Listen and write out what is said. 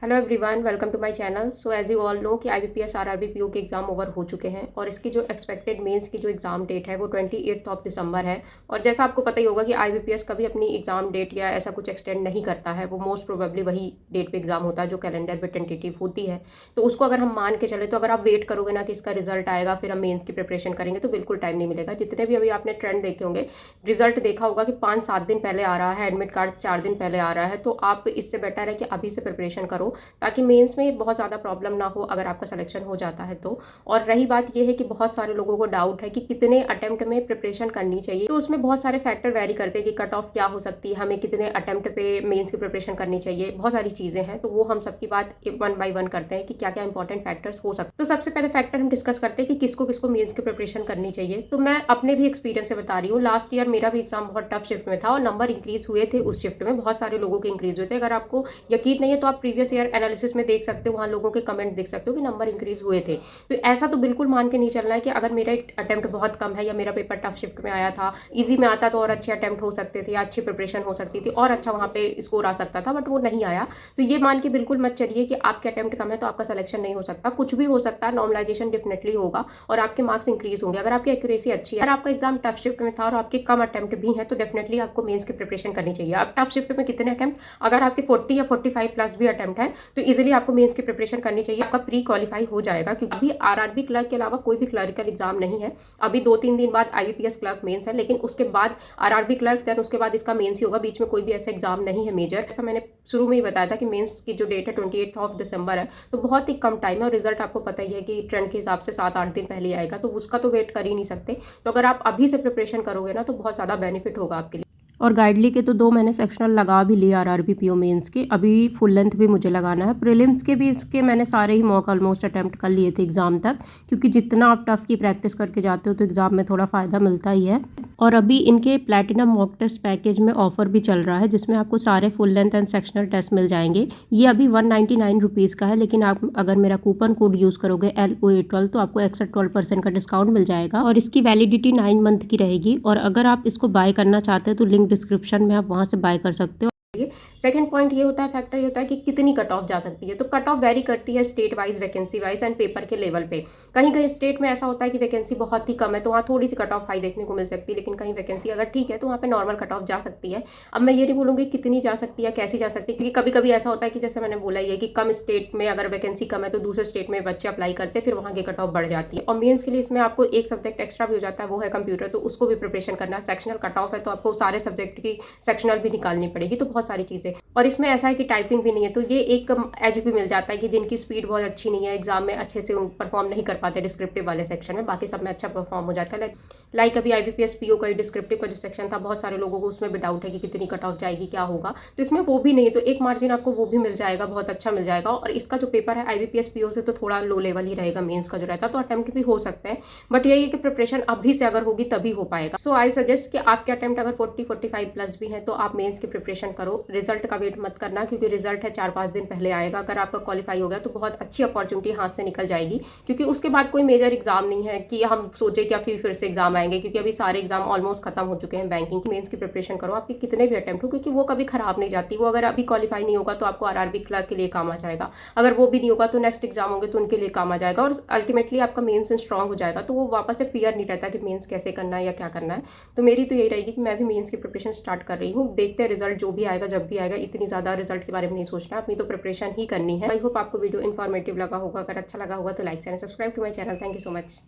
Hello everyone, welcome to my channel. So as you all know कि IBPS RRB PO के exam over हो चुके हैं और इसकी जो एक्सपेक्टेड मेंस की जो एग्जाम डेट है वो 28 दिसंबर है। और जैसा आपको पता ही होगा कि आईबीपीएस कभी अपनी एग्जाम डेट या ऐसा कुछ एक्सटेंड नहीं करता है, वो मोस्ट प्रोबेबली वही डेट पे एग्जाम होता है जो कैलेंडर पे टेंटेटिव होती है। तो उसको अगर हम मान के चले तो अगर आप वेट करोगे ना कि इसका रिजल्ट आएगा फिर हम मेन्स की प्रिपरेशन करेंगे तो बिल्कुल टाइम नहीं मिलेगा। जितने भी अभी आपने ट्रेंड देखे होंगे, रिजल्ट देखा होगा कि 5-7 दिन पहले आ रहा है, एडमिट कार्ड 4 दिन पहले आ रहा है। तो आप इससे बेटर है कि अभी से प्रिपरेशन करो ताकि मेंस में बहुत ज़्यादा प्रॉब्लम ना हो अगर आपका सिलेक्शन हो जाता है तो। और रही बात यह है कि बहुत सारे लोगों को डाउट है कि कितने अटेम्प्ट में प्रिपरेशन करनी चाहिए, तो उसमें बहुत सारे फैक्टर वेरी करते हैं कि कट ऑफ क्या हो सकती है, हमें कितने अटेम्प्ट पे मेंस की प्रिपरेशन करनी चाहिए, बहुत सारी चीज़ें हैं। तो वो हम सबकी बात वन बाय वन करते हैं कि क्या क्या इंपॉर्टेंट फैक्टर्स हो सकते हैं। तो सबसे पहले फैक्टर हम डिस्कस करते हैं कि किसको किसको मेंस की प्रिपरेशन करनी चाहिए। तो मैं अपने भी एक्सपीरियंस से बता रही हूँ, लास्ट ईयर मेरा भी एग्जाम बहुत टफ शिफ्ट में था और नंबर इंक्रीज हुए थे उस शिफ्ट में, बहुत सारे लोगों के इंक्रीज हुए थे। अगर आपको यकीन नहीं है तो आप प्रीवियस ईयर एनालिसिस में देख सकते हो, वहाँ लोगों के कमेंट देख सकते हो कि नंबर इंक्रीज हुए थे। तो ऐसा तो बिल्कुल मान के नहीं चलना है कि अगर मेरा अटेम्प्ट बहुत कम है या मेरा पेपर टफ शिफ्ट में आया था, इजी में आता तो और अच्छे अटेम्प्ट हो सकते थे या अच्छी प्रिपरेशन हो सकती थी और अच्छा वहाँ पे स्कोर आ सकता था, बट वो नहीं आया। तो ये मान के बिल्कुल मत चलिए कि आपके अटेम्प्ट कम है तो आपका सिलेक्शन नहीं हो सकता, कुछ भी हो सकता है। नॉर्मलाइजेशन डेफिनेटली होगा और आपके मार्क्स इंक्रीज होंगे अगर आपकी एक्यूरेसी अच्छी है। अगर आपका एग्जाम टफ शिफ्ट में था और आपके कम अटेम्प्ट भी है तो डेफिनेटली आपको मेंस की प्रिपरेशन करनी चाहिए। अब टफ शिफ्ट में कितने अटेम्प्ट, अगर आपके 40 या 45 प्लस भी अटेम्प्ट है तो इजीली आपको मेंस की प्रिपरेशन करनी चाहिए, आपका प्री क्वालिफाई हो जाएगा। क्योंकि अभी आरआरबी क्लर्क के अलावा कोई भी क्लरिकल एग्जाम नहीं है। अभी 2-3 दिन बाद आईबीपीएस क्लर्क मेंस है, लेकिन उसके बाद आरआरबी क्लर्क, देन उसके बाद इसका मेंस ही होगा। बीच में कोई भी ऐसा एग्जाम नहीं है मेजर। ऐसा मैंने शुरू में ही बताया था कि मेंस की जो डेट है 28 दिसंबर है, तो बहुत ही कम टाइम है और रिजल्ट आपको पता ही है कि ट्रेंड के हिसाब से 7-8 दिन पहले आएगा, तो उसका तो वेट कर ही नहीं सकते। तो अगर आप अभी से प्रिपरेशन करोगे ना तो बहुत ज़्यादा बेनिफिट होगा आपके लिए। और गाइडली के तो 2 मैंने सेक्शनल लगा भी लिए आरआरबी पीओ मेंस के, अभी फुल लेंथ भी मुझे लगाना है। प्रीलिम्स के भी इसके मैंने सारे ही मॉक ऑलमोस्ट अटेम्प्ट कर लिए थे एग्जाम तक, क्योंकि जितना आप टफ की प्रैक्टिस करके जाते हो तो एग्जाम में थोड़ा फ़ायदा मिलता ही है। और अभी इनके प्लैटिनम मॉक टेस्ट पैकेज में ऑफर भी चल रहा है जिसमें आपको सारे full length and sectional test मिल जाएंगे। ये अभी 199 रुपीज़ का है, लेकिन आप अगर मेरा कूपन कोड यूज़ करोगे LOA12 तो आपको एक्स्ट्रा 12% का डिस्काउंट मिल जाएगा और इसकी वैलिडिटी 9 मंथ की रहेगी। और अगर आप इसको बाय करना चाहते हैं तो लिंक डिस्क्रिप्शन में आप वहाँ से बाय कर सकते हो। सेकंड पॉइंट ये होता है, फैक्टर ये होता है कि कितनी कट ऑफ जा सकती है। तो कट ऑफ वेरी करती है state wise, vacancy wise and paper के लेवल पे। कहीं कहीं स्टेट में ऐसा होता है कि वैकेंसी बहुत ही कम है तो वहाँ थोड़ी सी कट ऑफ हाई देखने को मिल सकती है, लेकिन कहीं वैकेंसी अगर ठीक है तो वहाँ पे नॉर्मल कट ऑफ जा सकती है। अब मैं ये नहीं बोलूँगी कितनी जा सकती है, कैसी जा सकती है, क्योंकि कभी कभी ऐसा होता है कि जैसे मैंने बोला ही है कि कम स्टेट में अगर वैकेंसी कम है तो दूसरे स्टेट में बच्चे अप्लाई करते हैं, फिर वहाँ की कट ऑफ बढ़ जाती है। और मेंस के लिए इसमें आपको एक सब्जेक्ट एक्स्ट्रा भी हो जाता है, वो है कंप्यूटर, तो उसको भी प्रिपरेशन करना है। सेक्शनल कट ऑफ है तो आपको सारे सब्जेक्ट की सेक्शनल भी निकालनी पड़ेगी, तो बहुत सारी चीज़ें। और इसमें ऐसा है कि टाइपिंग भी नहीं है, तो ये एक एज भी मिल जाता है कि जिनकी स्पीड बहुत अच्छी नहीं है, एग्जाम में अच्छे से परफॉर्म नहीं कर पाते डिस्क्रिप्टिव वाले सेक्शन में, बाकी सब में अच्छा परफॉर्म हो जाता है। लाइक अभी आईबीपीएस पीओ का डिस्क्रिप्टिव का जो सेक्शन था, बहुत सारे लोगों को उसमें भी डाउट है कि कितनी कट ऑफ जाएगी, क्या होगा, तो इसमें वो भी नहीं है। तो एक मार्जिन आपको वो भी मिल जाएगा, बहुत अच्छा मिल जाएगा। और इसका जो पेपर है आईबीपीएस पीओ से तो थोड़ा लो लेवल ही रहेगा मेंस का जो रहता है, तो अटेम्प्ट भी हो सकते हैं, बट यही है कि प्रिपरेशन अभी से अगर होगी तभी हो पाएगा। सो आई सजेस्ट कि आपके अटेम्प्ट अगर 40-45 प्लस भी है तो आप मेंस की प्रिपरेशन करो। रिजल्ट का वेट मत करना, क्योंकि रिजल्ट है 4-5 दिन पहले आएगा। अगर आपका क्वालिफाई हो गया तो बहुत अच्छी अपॉर्चुनिटी हाथ से निकल जाएगी, क्योंकि उसके बाद कोई मेजर एग्जाम नहीं है कि हम सोचे कि फिर से एग्जाम आएंगे, क्योंकि अभी सारे एग्जाम ऑलमोस्ट खत्म हो चुके हैं। बैंकिंग की मेंस की प्रिपरेशन करो, आपके कितने भी अटेम्प्ट हो, क्योंकि वो कभी खराब नहीं जाती। वो अगर अभी क्वालिफाई नहीं होगा तो आपको आरआरबी क्लर्क के लिए काम आ जाएगा, अगर वो भी नहीं होगा तो नेक्स्ट एग्जाम होंगे तो उनके लिए काम आ जाएगा, और अल्टीमेटली आपका मेंस स्ट्रांग हो जाएगा। तो वो वापस से फियर नहीं रहता कि मेंस कैसे करना है या क्या करना है। तो मेरी तो यही रहेगी कि मैं भी मेंस की प्रिपरेशन स्टार्ट कर रही हूँ, देखते हैं रिजल्ट जो भी आएगा जब भी आएगा। इतनी ज़्यादा रिजल्ट के बारे में नहीं सोचना, अपनी तो प्रिपरेशन ही करनी है। आई होप आपको वीडियो इन्फॉर्मेटिव लगा होगा, अगर अच्छा लगा होगा तो like and subscribe to my channel. Thank you so much.